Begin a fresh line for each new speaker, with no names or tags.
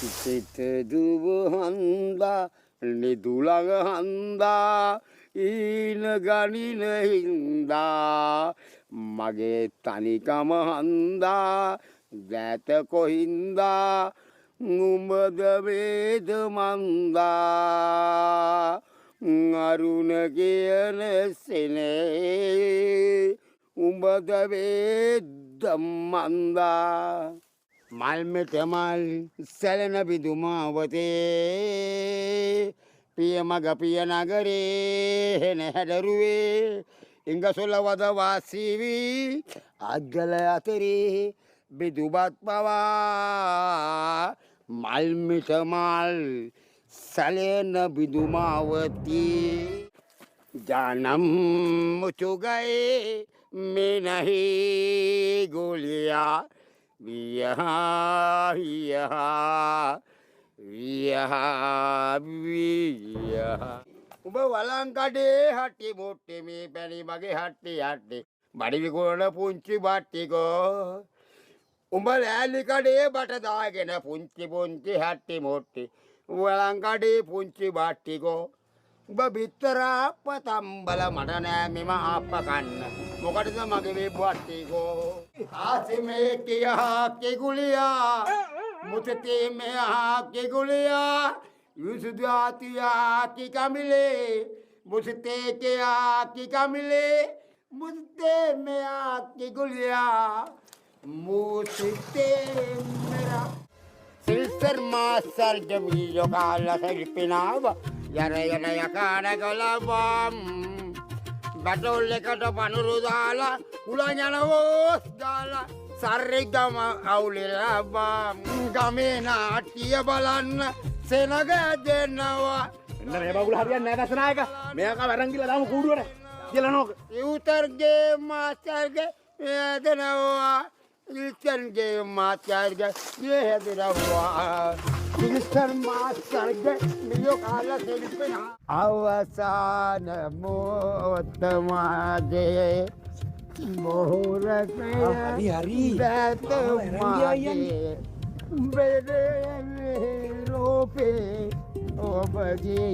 සිත දුව හන්දා නිදුලඟ හන්දා ඊන ගනින හින්දා මගේ තනිකම හන්දා දැත කොහින්දා නුඹද වේද මන්දා අරුණ කියන සෙනේ උඹද වේද මන්දා මල් මෙත මල් සැලෙන බිඳුමාවතේ පිය මග පිය නගරේ හෙන හැඩරුවේ ඉංගසොල වද වාසී වී අග්ගල අතරේ බිදුබත් පවා මල් මෙත මල් සැලෙන බිඳුමාවතී जानम मुझ गए मैं नहीं गोलियां विया උඹ වලංකඩේ හටි මොට්ටි මේ පැණි මගේ හට්ටි හට්ටි බඩි විකුණන පුංචි බට්ටිකෝ උඹ ලෑලි කඩේ බට දාගෙන පුංචි පුංචි හට්ටි මොට්ටි වලංකඩේ පුංචි බට්ටිකෝ උඹ බිත්තරා පතම්බල මට නෑ මෙම අප්ප කන්න මොකටද මගේ මේ බට්ටිකෝ ආසිමේ කියා කෙගුලියා මුතේ මෙහා කෙගුලියා යුසුදාතියා කි කමිලේ මුතේ කියා කි කමිලේ මුතේ මෙහා කෙගුලියා මුතේ මෙරා සිල්සර් මාස්ටර් ජමීලෝ කාලා සල්පිනාව යන යකාන ගලබම් බටෝල් එකට පනුරු දාලා කුලන් යනවෝස් දාලා සර්රිගම අවුලලා බම් ගමේ නාට්‍ය බලන්න සෙනග දෙන්නවා
එන්න මේ බගුල හරියන්නේ නැහැ දසනායක මේක වරන් ගිහලා දාමු කූඩුවට කියලා නෝක
යුතරගේ මාස්ටර්ගේ දෙනවා ඉල්චන්ගේ මාස්ටර්ගේ දෙනවා මිනිස්ටර් මාස්ටර්ගේ මියෝ කාලා දෙලිපෙනා අවසාන මොහොතමාදේ මොහොරකේ
හරි
දැතමාදේ බෙරේ රෝපේ ඔබගේ